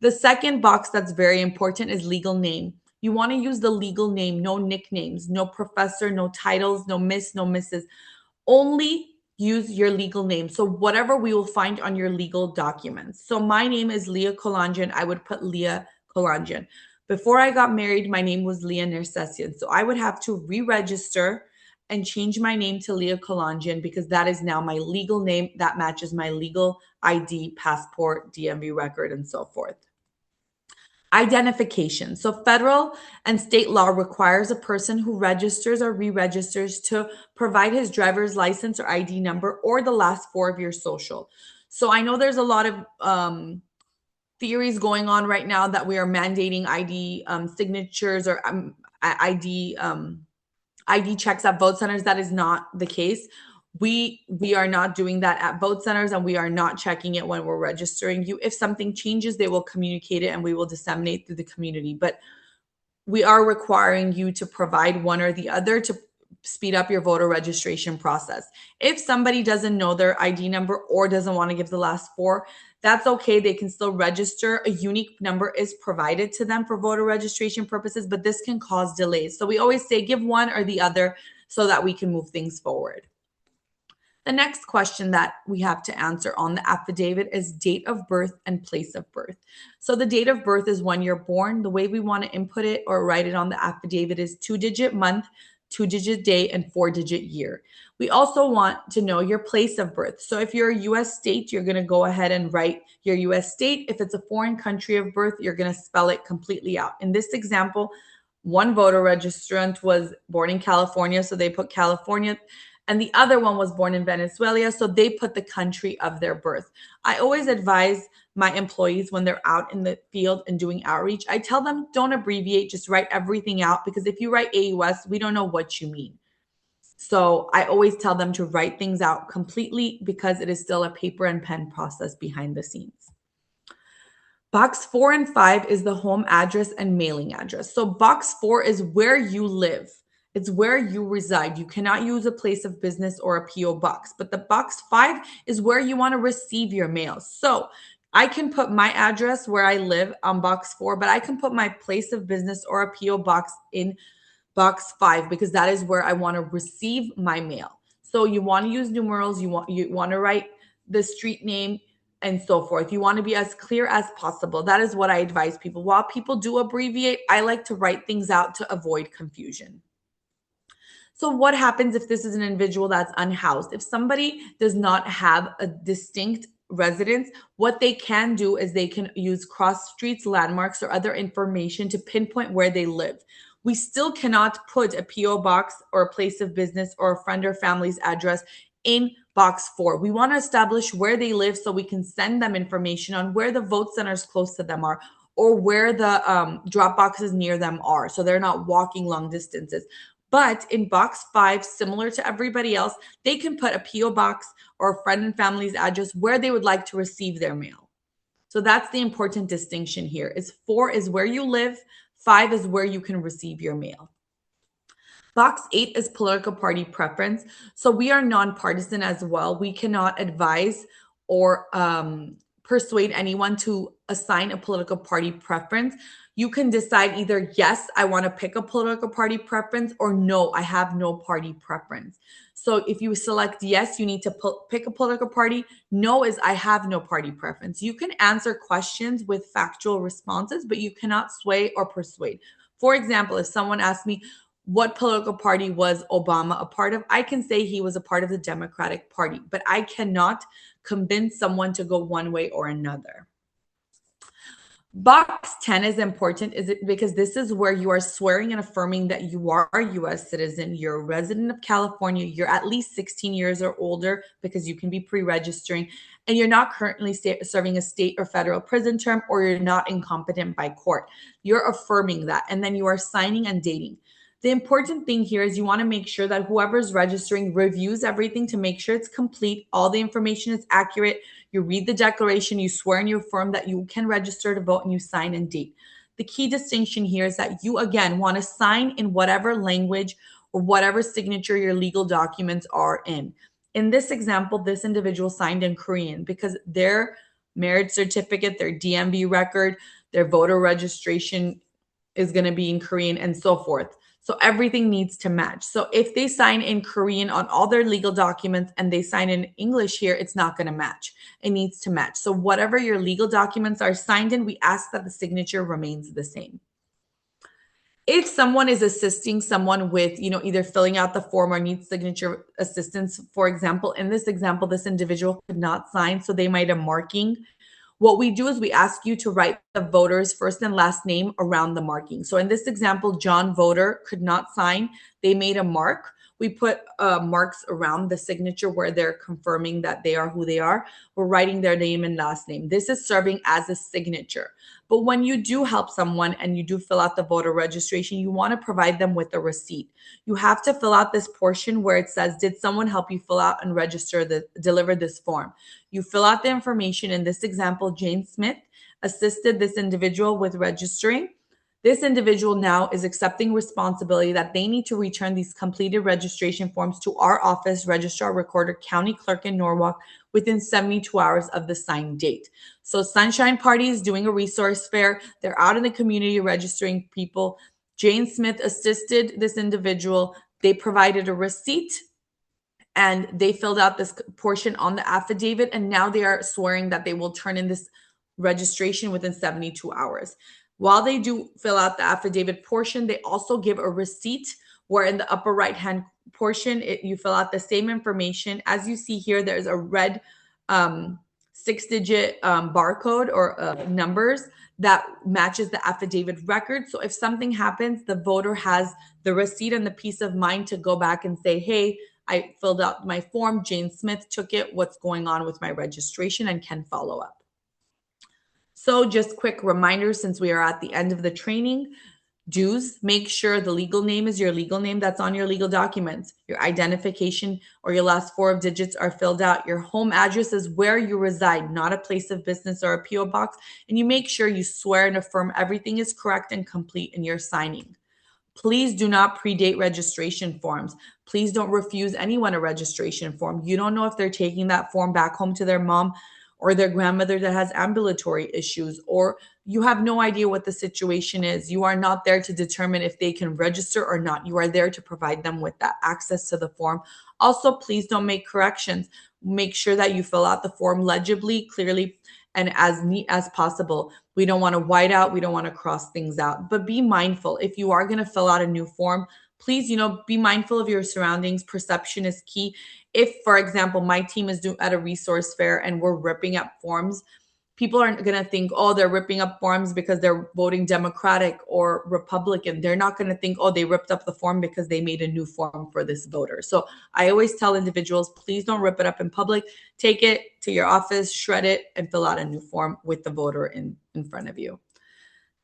Speaker 6: The second box that's very important is legal name. You want to use the legal name, no nicknames, no professor, no titles, no miss, no misses. Only use your legal name. So whatever we will find on your legal documents. So my name is Leah Kolanjian. I would put Leah Kolanjian. Before I got married, my name was Leah Nersessian. So I would have to re-register and change my name to Leah Kolanjian because that is now my legal name that matches my legal ID, passport, DMV record, and so forth. Identification. So federal and state law requires a person who registers or re-registers to provide his driver's license or ID number or the last four of your social. So I know there's a lot of theories going on right now that we are mandating ID signatures or ID checks at vote centers. That is not the case. We are not doing that at vote centers, and we are not checking it when we're registering you. If something changes, they will communicate it and we will disseminate through the community. But we are requiring you to provide one or the other to speed up your voter registration process. If somebody doesn't know their ID number or doesn't want to give the last four, that's okay. They can still register. A unique number is provided to them for voter registration purposes, but this can cause delays. So we always say give one or the other so that we can move things forward. The next question that we have to answer on the affidavit is date of birth and place of birth. So the date of birth is when you're born. The way we want to input it or write it on the affidavit is 2-digit month, 2-digit day, and 4-digit year. We also want to know your place of birth. So if you're a U.S. state, you're going to go ahead and write your U.S. state. If it's a foreign country of birth, you're going to spell it completely out. In this example, one voter registrant was born in California, so they put California. And the other one was born in Venezuela, so they put the country of their birth. I always advise my employees when they're out in the field and doing outreach, I tell them don't abbreviate, just write everything out, because if you write AUS, we don't know what you mean. So I always tell them to write things out completely because it is still a paper and pen process behind the scenes. Box 4 and 5 is the home address and mailing address. So box 4 is where you live. It's where you reside. You cannot use a place of business or a PO box, but the box 5 is where you want to receive your mail. So I can put my address where I live on box 4, but I can put my place of business or a PO box in box 5 because that is where I want to receive my mail. So you want to use numerals, you want to write the street name and so forth. You want to be as clear as possible. That is what I advise people. While people do abbreviate, I like to write things out to avoid confusion. So what happens if this is an individual that's unhoused? If somebody does not have a distinct residence, what they can do is they can use cross streets, landmarks, or other information to pinpoint where they live. We still cannot put a PO box or a place of business or a friend or family's address in box 4. We want to establish where they live so we can send them information on where the vote centers close to them are or where the drop boxes near them are, so they're not walking long distances. But in box 5, similar to everybody else, they can put a PO box or a friend and family's address where they would like to receive their mail. So that's the important distinction here. Is 4 is where you live, 5 is where you can receive your mail. Box 8 is political party preference. So we are nonpartisan as well. We cannot advise or persuade anyone to assign a political party preference. You can decide either, yes, I want to pick a political party preference, or no, I have no party preference. So if you select yes, you need to pick a political party. No is I have no party preference. You can answer questions with factual responses, but you cannot sway or persuade. For example, if someone asks me, what political party was Obama a part of? I can say he was a part of the Democratic Party, but I cannot convince someone to go one way or another. Box 10 is important because this is where you are swearing and affirming that you are a U.S. citizen, you're a resident of California, you're at least 16 years or older because you can be pre-registering, and you're not currently serving a state or federal prison term, or you're not incompetent by court. You're affirming that, and then you are signing and dating. The important thing here is you want to make sure that whoever's registering reviews everything to make sure it's complete, all the information is accurate. You read the declaration, you swear and you affirm that you can register to vote, and you sign and date. The key distinction here is that you, again, want to sign in whatever language or whatever signature your legal documents are in. In this example, this individual signed in Korean because their marriage certificate, their DMV record, their voter registration is going to be in Korean, and so forth. So everything needs to match. So if they sign in Korean on all their legal documents and they sign in English here, it's not going to match. It needs to match. So whatever your legal documents are signed in, we ask that the signature remains the same. If someone is assisting someone with, either filling out the form or needs signature assistance, for example, in this example, this individual could not sign, so they might have marking. What we do is we ask you to write the voter's first and last name around the marking. So in this example, John Voter could not sign. They made a mark. We put marks around the signature where they're confirming that they are who they are. We're writing their name and last name. This is serving as a signature. But when you do help someone and you do fill out the voter registration, you want to provide them with a receipt. You have to fill out this portion where it says, did someone help you fill out and deliver this form? You fill out the information. In this example, Jane Smith assisted this individual with registering. This individual now is accepting responsibility that they need to return these completed registration forms to our office, Registrar Recorder, County Clerk in Norwalk, within 72 hours of the signed date. So Sunshine Party is doing a resource fair. They're out in the community registering people. Jane Smith assisted this individual. They provided a receipt and they filled out this portion on the affidavit. And now they are swearing that they will turn in this registration within 72 hours. While they do fill out the affidavit portion, they also give a receipt where in the upper right-hand portion, you fill out the same information. As you see here, there's a red 6-digit barcode or numbers that matches the affidavit record. So if something happens, the voter has the receipt and the peace of mind to go back and say, hey, I filled out my form, Jane Smith took it, what's going on with my registration, and can follow up. So just quick reminder, since we are at the end of the training, make sure the legal name is your legal name that's on your legal documents. Your identification or your last 4 digits are filled out. Your home address is where you reside, not a place of business or a PO box. And you make sure you swear and affirm everything is correct and complete in your signing. Please do not predate registration forms. Please don't refuse anyone a registration form. You don't know if they're taking that form back home to their mom or their grandmother that has ambulatory issues, or you have no idea what the situation is. You are not there to determine if they can register or not. You are there to provide them with that access to the form. Also, please don't make corrections. Make sure that you fill out the form legibly, clearly, and as neat as possible. We don't want to white out. We don't want to cross things out. But be mindful. If you are going to fill out a new form, please, be mindful of your surroundings. Perception is key. If, for example, my team is at a resource fair and we're ripping up forms, people aren't going to think, oh, they're ripping up forms because they're voting Democratic or Republican. They're not going to think, oh, they ripped up the form because they made a new form for this voter. So I always tell individuals, please don't rip it up in public. Take it to your office, shred it, and fill out a new form with the voter in front of you.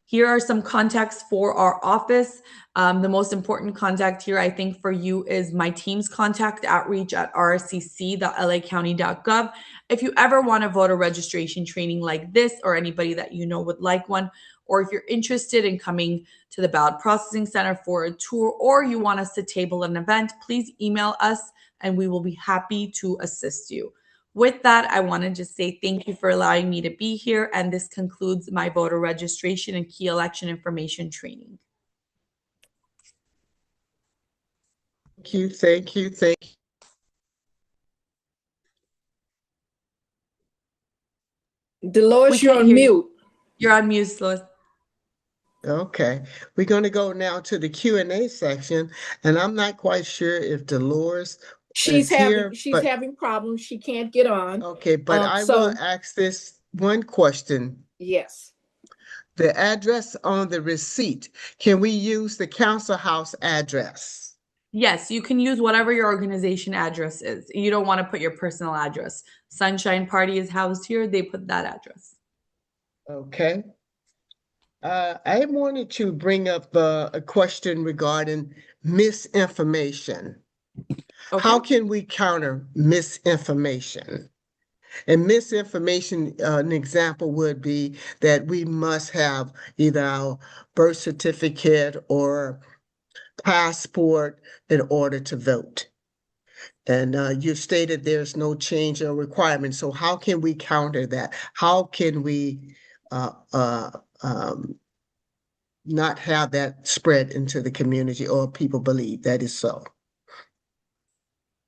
Speaker 6: Here are some contacts for our office. The most important contact here, I think, for you is my team's contact outreach at rscc.lacounty.gov. If you ever want a voter registration training like this, or anybody that you know would like one, or if you're interested in coming to the Ballot Processing Center for a tour, or you want us to table an event, please email us and we will be happy to assist you. With that, I want to just say thank you for allowing me to be here. And this concludes my voter registration and key election information training.
Speaker 1: Thank you.
Speaker 2: Dolores, you're on mute.
Speaker 6: You're on mute, Dolores.
Speaker 1: Okay, we're going to go now to the Q&A section. And I'm not quite sure if Dolores
Speaker 2: She's having problems. She can't get on.
Speaker 1: Okay, but I will ask this one question.
Speaker 2: Yes.
Speaker 1: the address on the receipt, can we use the council house address?
Speaker 6: Yes, you can use whatever your organization address is. You don't want to put your personal address. Sunshine Party is housed here. They put that address.
Speaker 1: Okay. I wanted to bring up a question regarding misinformation.
Speaker 6: Okay.
Speaker 1: How can we counter misinformation? And misinformation, an example would be that we must have either our birth certificate or passport in order to vote. And you stated there's no change or requirement. So how can we counter that? How can we not have that spread into the community or people believe that is so?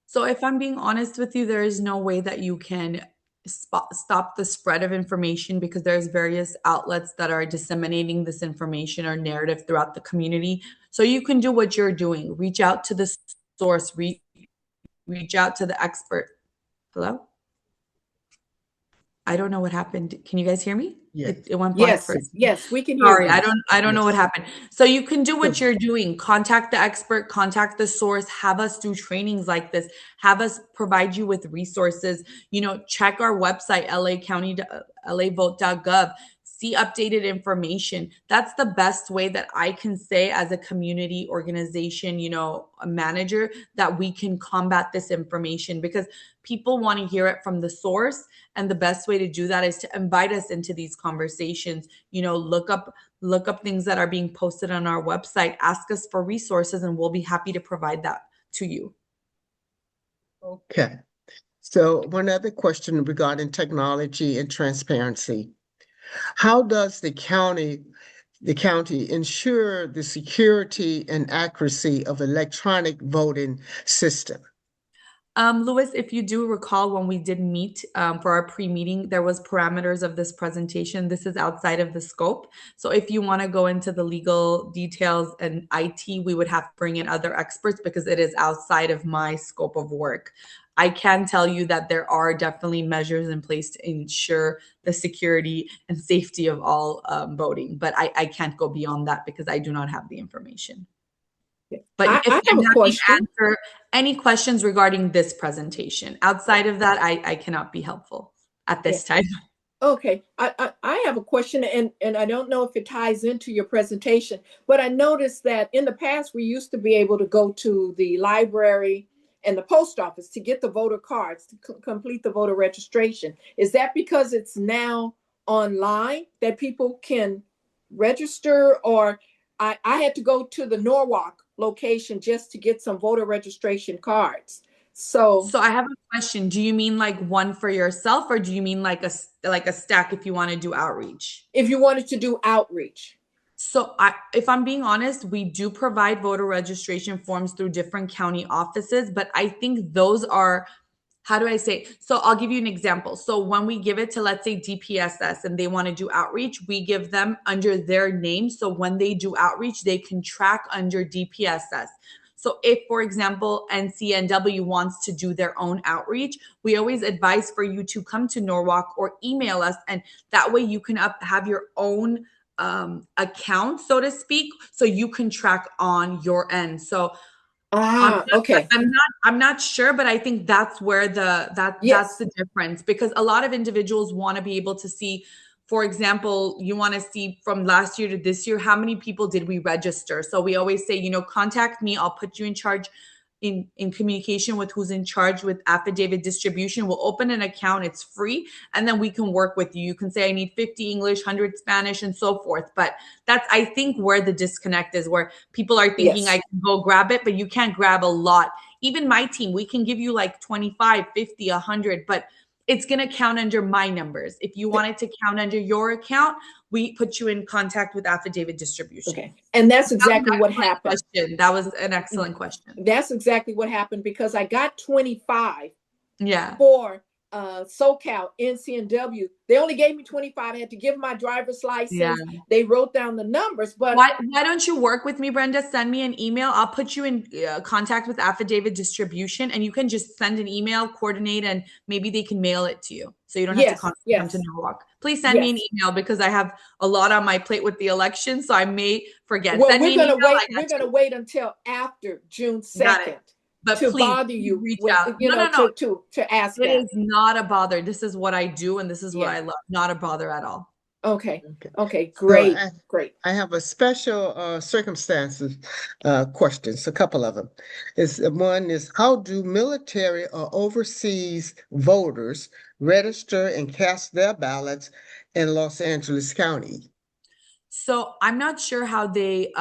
Speaker 6: So if I'm being honest with you, there is no way that you can stop the spread of information because there's various outlets that are disseminating this information or narrative throughout the community. So you can do what you're doing. Reach out to the source, reach out to the expert. Hello? I don't know what happened. Can you guys hear me?
Speaker 1: Yes.
Speaker 6: It went blank
Speaker 2: Yes,
Speaker 6: for a second.
Speaker 2: yes, we can hear
Speaker 6: Sorry,
Speaker 2: you.
Speaker 6: I don't know what
Speaker 1: Yes.
Speaker 6: happened. So you can do what you're doing. Contact the expert, contact the source, have us do trainings like this, have us provide you with resources. You know, check our website, lavote.gov. See updated information. That's the best way that I can say as a community organization, you know, a manager, that we can combat this information because people want to hear it from the source. And the best way to do that is to invite us into these conversations. You know, look up things that are being posted on our website, ask us for resources, and we'll be happy to provide that to you.
Speaker 1: Okay. So one other question regarding technology and transparency. How does the county ensure the security and accuracy of electronic voting system?
Speaker 6: Louis, if you do recall when we did meet for our pre-meeting, there was parameters of this presentation. This is outside of the scope. So if you want to go into the legal details and IT, we would have to bring in other experts because it is outside of my scope of work. I can tell you that there are definitely measures in place to ensure the security and safety of all voting, but I can't go beyond that because I do not have the information. But
Speaker 2: I
Speaker 6: yes,
Speaker 2: have
Speaker 6: I'm
Speaker 2: a
Speaker 6: happy to
Speaker 2: question.
Speaker 6: answer any questions regarding this presentation. Outside of that, I cannot be helpful at this time.
Speaker 2: Okay, I have a question, and I don't know if it ties into your presentation, but I noticed that in the past, we used to be able to go to the library and the post office to get the voter cards, to complete the voter registration. Is that because it's now online that people can register? Or I had to go to the Norwalk location just to get some voter registration cards. So
Speaker 6: So I have a question. Do you mean like one for yourself, or do you mean like a stack if you want to do outreach?
Speaker 2: if you wanted to do outreach.
Speaker 6: So if I'm being honest, we do provide voter registration forms through different county offices, but I think those are, how do I say? So I'll give you an example. So when we give it to, let's say, DPSS and they want to do outreach, we give them under their name. So when they do outreach, they can track under DPSS. So if, for example, NCNW wants to do their own outreach, we always advise for you to come to Norwalk or email us. And that way you can have your own account, so to speak, so you can track on your end. So
Speaker 2: Okay.
Speaker 6: I'm not sure, but I think that's where that's the difference, because a lot of individuals want to be able to see, for example, you want to see from last year to this year, how many people did we register? So we always say, you know, contact me. I'll put you in charge in communication with who's in charge with affidavit distribution. We'll open an account. It's free. And then we can work with you. You can say, I need 50 English, 100 Spanish, and so forth. But that's, I think, where the disconnect is, where people are thinking
Speaker 2: Yes.
Speaker 6: I can go grab it, but you can't grab a lot. Even my team, we can give you like 25, 50, 100, but it's going to count under my numbers. If you wanted to count under your account, we put you in contact with affidavit distribution.
Speaker 2: Okay. And that's exactly what happened.
Speaker 6: That was an excellent question.
Speaker 2: That's exactly what happened, because I got 25
Speaker 6: Yeah.
Speaker 2: for SoCal, NCNW. They only gave me 25. I had to give my driver's license.
Speaker 6: Yeah.
Speaker 2: They wrote down the numbers, but
Speaker 6: Why don't you work with me, Brenda? Send me an email. I'll put you in contact with Affidavit Distribution, and you can just send an email, coordinate, and maybe they can mail it to you. So you don't have to
Speaker 2: yes,
Speaker 6: constantly come
Speaker 2: yes,
Speaker 6: to Norwalk. Please send me an
Speaker 2: yes.
Speaker 6: email because I have a lot on my plate with the election, so I may forget.
Speaker 2: Well,
Speaker 6: Send me
Speaker 2: we're
Speaker 6: an
Speaker 2: gonna
Speaker 6: email.
Speaker 2: wait.
Speaker 6: I got
Speaker 2: We're gonna
Speaker 6: you.
Speaker 2: wait until after June
Speaker 6: Got it.
Speaker 2: 2nd
Speaker 6: But
Speaker 2: to
Speaker 6: please
Speaker 2: bother you
Speaker 6: reach
Speaker 2: with,
Speaker 6: out.
Speaker 2: you know,
Speaker 6: No.
Speaker 2: to ask
Speaker 6: It
Speaker 2: that.
Speaker 6: is not a bother. This is what I do, and this is what
Speaker 2: Yeah.
Speaker 6: I love. Not a bother at all.
Speaker 2: Okay.
Speaker 1: Okay.
Speaker 2: Okay.
Speaker 1: So
Speaker 2: Great. Great.
Speaker 1: I have a special circumstances questions, a couple of them. One is how do military or overseas voters register and cast their ballots in Los Angeles County?
Speaker 6: So I'm not sure how they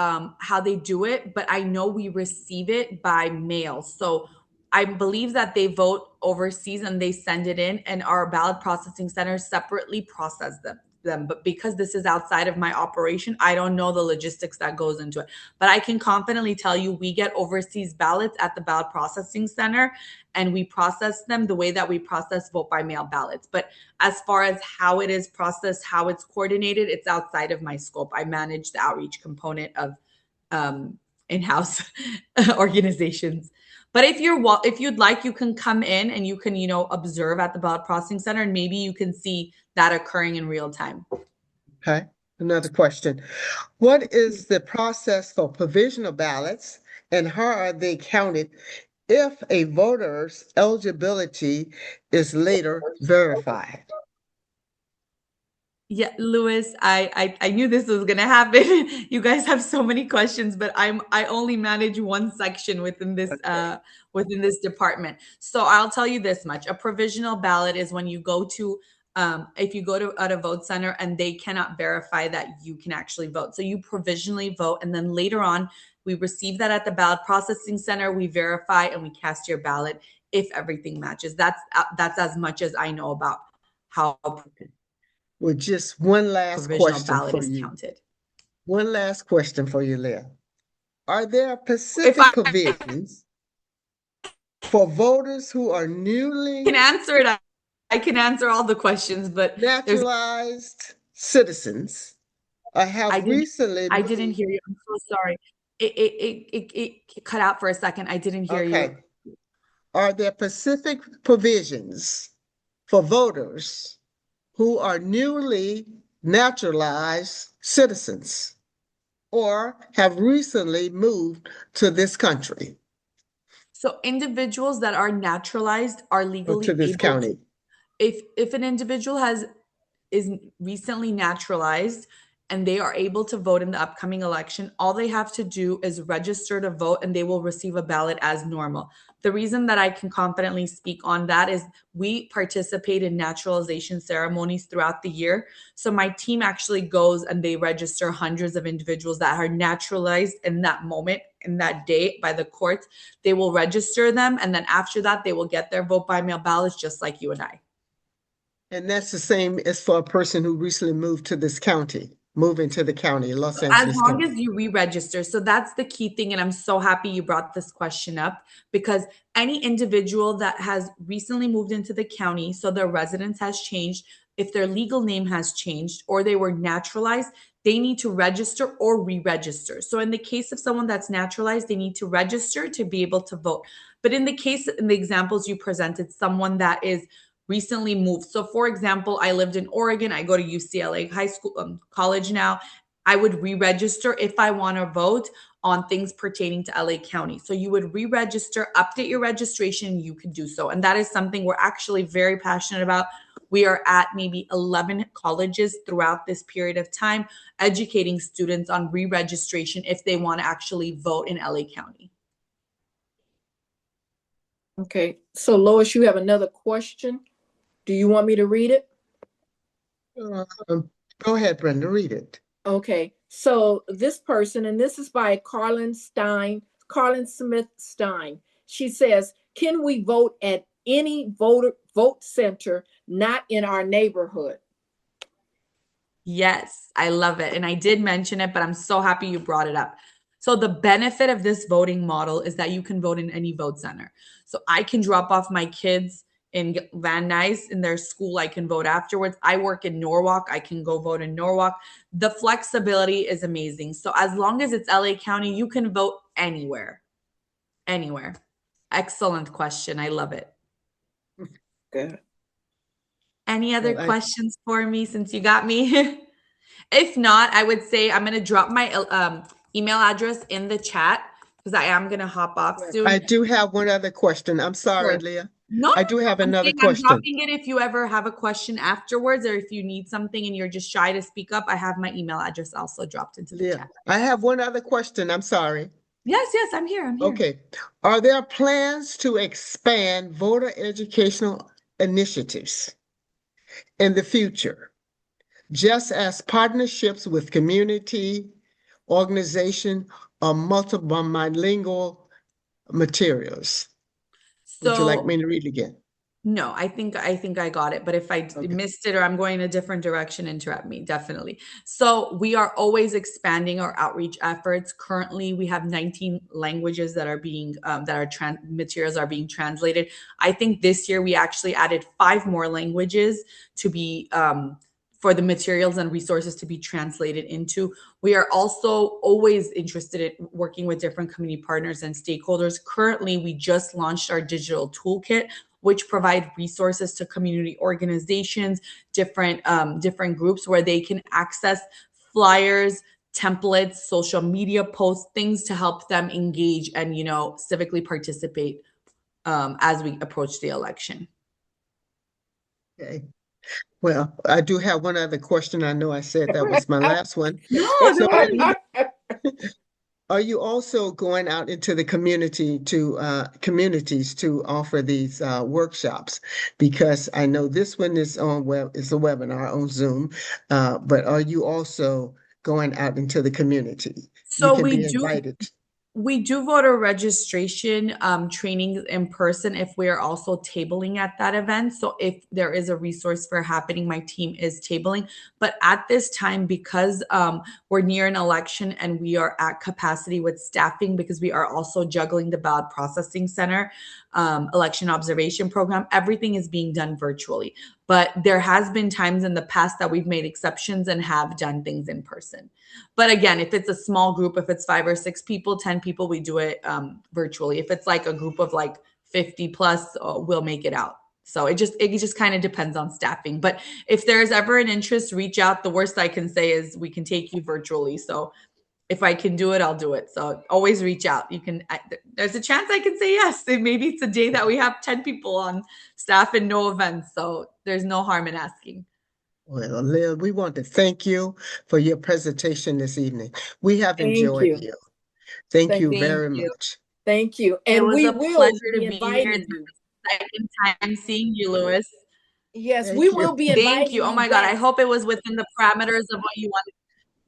Speaker 6: do it, but I know we receive it by mail. So I believe that they vote overseas and they send it in, and our ballot processing center separately process them. But because this is outside of my operation, I don't know the logistics that goes into it. But I can confidently tell you we get overseas ballots at the ballot processing center, and we process them the way that we process vote by mail ballots. But as far as how it is processed, how it's coordinated, it's outside of my scope. I manage the outreach component of in-house organizations. But if you'd like, you can come in and you can, observe at the ballot processing center, and maybe you can see that occurring in real time.
Speaker 1: Okay. Another question. What is the process for provisional ballots and how are they counted if a voter's eligibility is later verified?
Speaker 6: Yeah, Louis, I knew this was gonna happen. You guys have so many questions, but I only manage one section within this department. So I'll tell you this much: a provisional ballot is when you go to if you go to at a vote center and they cannot verify that you can actually vote. So you provisionally vote, and then later on we receive that at the ballot processing center. We verify and we cast your ballot if everything matches. That's as much as I know about how
Speaker 1: With just one last
Speaker 6: provisional
Speaker 1: question
Speaker 6: ballot
Speaker 1: for
Speaker 6: is
Speaker 1: you.
Speaker 6: counted.
Speaker 1: One last question for you, Leah. Are there
Speaker 6: If
Speaker 1: specific
Speaker 6: I
Speaker 1: provisions for voters who are newly
Speaker 6: can answer it, I can answer all the questions, but
Speaker 1: naturalized citizens or
Speaker 6: I
Speaker 1: have
Speaker 6: didn't
Speaker 1: recently
Speaker 6: I didn't
Speaker 1: moved?
Speaker 6: hear you. I'm so sorry. It cut out for a second. I didn't hear
Speaker 1: Okay.
Speaker 6: you.
Speaker 1: Are there specific provisions for voters who are newly naturalized citizens or have recently moved to this country
Speaker 6: So individuals that are naturalized are
Speaker 1: or
Speaker 6: legally
Speaker 1: to this
Speaker 6: able to,
Speaker 1: county?
Speaker 6: if an individual is recently naturalized and they are able to vote in the upcoming election, all they have to do is register to vote and they will receive a ballot as normal. The reason that I can confidently speak on that is we participate in naturalization ceremonies throughout the year. So my team actually goes and they register hundreds of individuals that are naturalized in that moment, in that day by the courts. They will register them, and then after that, they will get their vote by mail ballots just like you and I.
Speaker 1: And that's the same as for a person who recently moved to this county, moving to the county, Los
Speaker 6: As
Speaker 1: Angeles
Speaker 6: long
Speaker 1: County.
Speaker 6: as you re-register. So that's the key thing. And I'm so happy you brought this question up, because any individual that has recently moved into the county, so their residence has changed, if their legal name has changed or they were naturalized, they need to register or re-register. So in the case of someone that's naturalized, they need to register to be able to vote. But in the examples you presented, someone that is recently moved. So for example, I lived in Oregon. I go to UCLA college now. I would re-register if I want to vote on things pertaining to LA County. So you would re-register, update your registration, you could do so. And that is something we're actually very passionate about. We are at maybe 11 colleges throughout this period of time, educating students on re-registration if they want to actually vote in LA County.
Speaker 2: Okay. So Lois, you have another question. Do you want me to read it?
Speaker 1: Go ahead, Brenda, read it.
Speaker 2: Okay. So this person, and this is by Carlin Smith Stein. She says, can we vote at any vote center not in our neighborhood?
Speaker 6: Yes, I love it. And I did mention it, but I'm so happy you brought it up. So the benefit of this voting model is that you can vote in any vote center. So I can drop off my kids in Van Nuys in their school, I can vote afterwards. I work in Norwalk. I can go vote in Norwalk. The flexibility is amazing. So as long as it's LA County, you can vote anywhere. Anywhere. Excellent question. I love it.
Speaker 2: Good.
Speaker 6: Any other
Speaker 1: Well,
Speaker 6: questions for me since you got me? If not, I would say I'm going to drop my email address in the chat because I am going to hop off soon.
Speaker 1: I do have one other question. I'm sorry,
Speaker 6: Sure.
Speaker 1: Leah.
Speaker 6: No,
Speaker 1: I do have
Speaker 6: I'm
Speaker 1: another
Speaker 6: saying I'm
Speaker 1: question.
Speaker 6: dropping it if you ever have a question afterwards, or if you need something and you're just shy to speak up. I have my email address also dropped into the
Speaker 1: Leah,
Speaker 6: chat.
Speaker 1: I have one other question. I'm sorry.
Speaker 6: Yes, I'm here. I'm here.
Speaker 1: Okay. Are there plans to expand voter educational initiatives in the future, just as partnerships with community organization or multiple bilingual materials? Would you like me to read it again?
Speaker 6: No, I think I got it. But if I missed it or I'm going a different direction, interrupt me, definitely. So we are always expanding our outreach efforts. Currently, we have 19 languages that are being materials are being translated. I think this year we actually added 5 more languages to be for the materials and resources to be translated into. We are also always interested in working with different community partners and stakeholders. Currently, we just launched our digital toolkit, which provide resources to community organizations, different groups where they can access flyers, templates, social media posts, things to help them engage and, civically participate as we approach the election.
Speaker 1: Okay. Well, I do have one other question. I know I said that was my last one.
Speaker 6: No.
Speaker 1: Are you also going out into the community to communities to offer these workshops? Because I know this one is it's a webinar on Zoom, but are you also going out into the community?
Speaker 6: So
Speaker 1: you can be invited.
Speaker 6: We do voter registration trainings in person if we are also tabling at that event. So if there is a resource for happening, my team is tabling. But at this time, because we're near an election and we are at capacity with staffing, because we are also juggling the ballot processing center election observation program, everything is being done virtually. But there has been times in the past that we've made exceptions and have done things in person. But again, if it's a small group, if it's 5 or 6 people, 10 people, we do it virtually. If it's like a group of like 50 plus, we'll make it out. So it just kind of depends on staffing. But if there's ever an interest, reach out. The worst I can say is we can take you virtually. So if I can do it, I'll do it. So always reach out. There's a chance I can say yes. Maybe it's a day that we have 10 people on staff and no events. So there's no harm in asking.
Speaker 1: Well, Leah, we want to thank you for your presentation this evening. We have enjoyed you. Thank you very much.
Speaker 2: Thank you. And
Speaker 6: it was
Speaker 2: we
Speaker 6: a
Speaker 2: will
Speaker 6: pleasure
Speaker 2: be
Speaker 6: to be
Speaker 2: inviting
Speaker 6: here.
Speaker 2: you.
Speaker 6: Second time seeing you, Lewis.
Speaker 2: Yes,
Speaker 1: Thank
Speaker 2: we
Speaker 1: you.
Speaker 2: will be inviting
Speaker 6: Thank you. Oh my God. I
Speaker 2: back.
Speaker 6: hope it was within the parameters of what you wanted.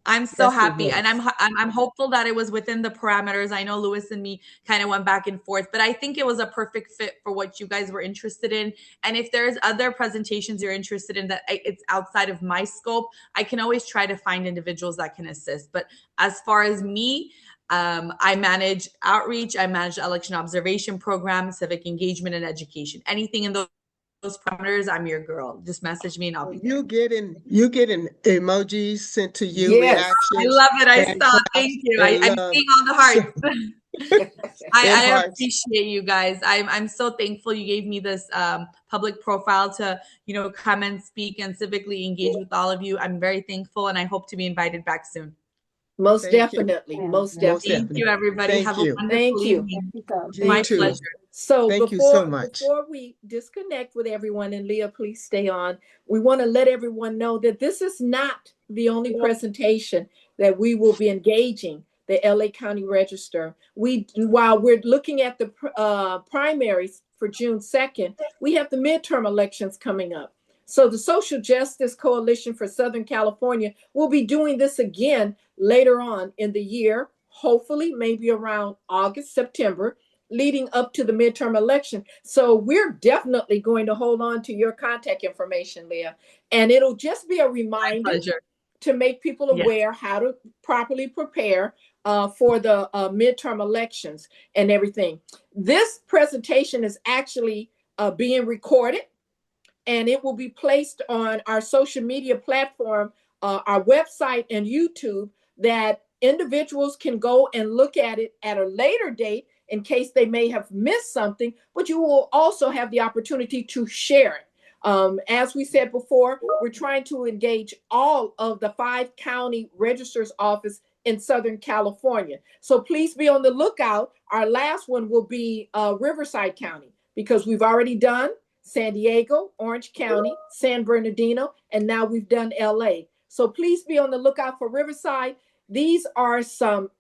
Speaker 6: I'm so
Speaker 1: Yes, it
Speaker 6: happy. And
Speaker 1: was.
Speaker 6: I'm hopeful that it was within the parameters. I know Lewis and me kind of went back and forth, but I think it was a perfect fit for what you guys were interested in. And if there's other presentations you're interested in that it's outside of my scope, I can always try to find individuals that can assist. But as far as me, I manage outreach, I manage election observation program, civic engagement, and education. Anything in those parameters, I'm your girl. Just message me and I'll be there.
Speaker 1: You getting emojis sent to you,
Speaker 2: Yes.
Speaker 1: reactions.
Speaker 6: I love it. I
Speaker 1: and
Speaker 6: saw.
Speaker 1: claps
Speaker 6: Thank you.
Speaker 1: and
Speaker 6: I'm
Speaker 1: love.
Speaker 6: seeing all the hearts. I
Speaker 1: hearts.
Speaker 6: appreciate you guys. I'm so thankful you gave me this public profile to come and speak and civically engage with all of you. I'm very thankful, and I hope to be invited back soon.
Speaker 2: Most
Speaker 1: Thank you.
Speaker 2: definitely.
Speaker 4: Yeah.
Speaker 2: Most
Speaker 1: Most
Speaker 2: definitely.
Speaker 6: Thank
Speaker 1: definitely.
Speaker 6: you, everybody.
Speaker 1: Thank
Speaker 6: Have
Speaker 1: you.
Speaker 6: a wonderful
Speaker 2: Thank you.
Speaker 6: evening.
Speaker 1: You
Speaker 6: My
Speaker 1: too.
Speaker 6: pleasure.
Speaker 2: So
Speaker 1: Thank you so much.
Speaker 2: before we disconnect with everyone, and Leah, please stay on, we want to let everyone know that this is not the only presentation that we will be engaging the LA County Register. While we're looking at the primaries for June 2nd, we have the midterm elections coming up. So the Social Justice Coalition for Southern California will be doing this again later on in the year, hopefully maybe around August, September, leading up to the midterm election. So we're definitely going to hold on to your contact information, Leah. And it'll just be a
Speaker 6: My
Speaker 2: reminder
Speaker 6: pleasure.
Speaker 2: to make people
Speaker 6: Yes.
Speaker 2: aware how to properly prepare for the midterm elections and everything. This presentation is actually being recorded, and it will be placed on our social media platform, our website and YouTube, that individuals can go and look at it at a later date in case they may have missed something, but you will also have the opportunity to share it. As we said before, we're trying to engage all of the 5 county registrar's office in Southern California. So please be on the lookout. Our last one will be Riverside County, because we've already done San Diego, Orange County, San Bernardino, and now we've done LA. So please be on the lookout for Riverside. These are some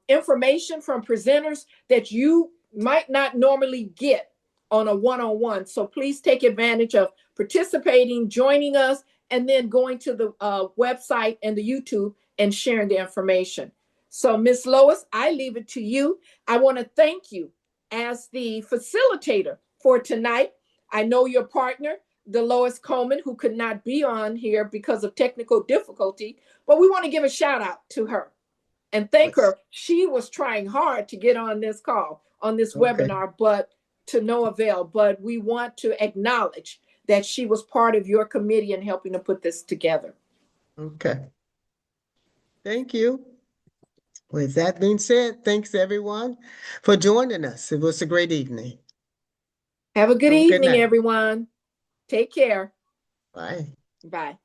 Speaker 2: information from presenters that you might not normally get on a one-on-one. So please take advantage of participating, joining us, and then going to the website and the YouTube and sharing the information. So Ms. Lois, I leave it to you. I want to thank you as the facilitator for tonight. I know your partner, Dolores Coleman, who could not be on here because of technical difficulty, but we want to give a shout out to her and thank her. She was trying hard to get on this call, on this webinar, but to no avail. But we want to acknowledge that she was part of your committee in helping to put this together.
Speaker 1: Okay. Thank you. With that being said, thanks everyone for joining us. It was a great evening.
Speaker 2: Have a good
Speaker 1: Have a good
Speaker 2: evening,
Speaker 1: night.
Speaker 2: everyone. Take care.
Speaker 1: Bye.
Speaker 2: Bye.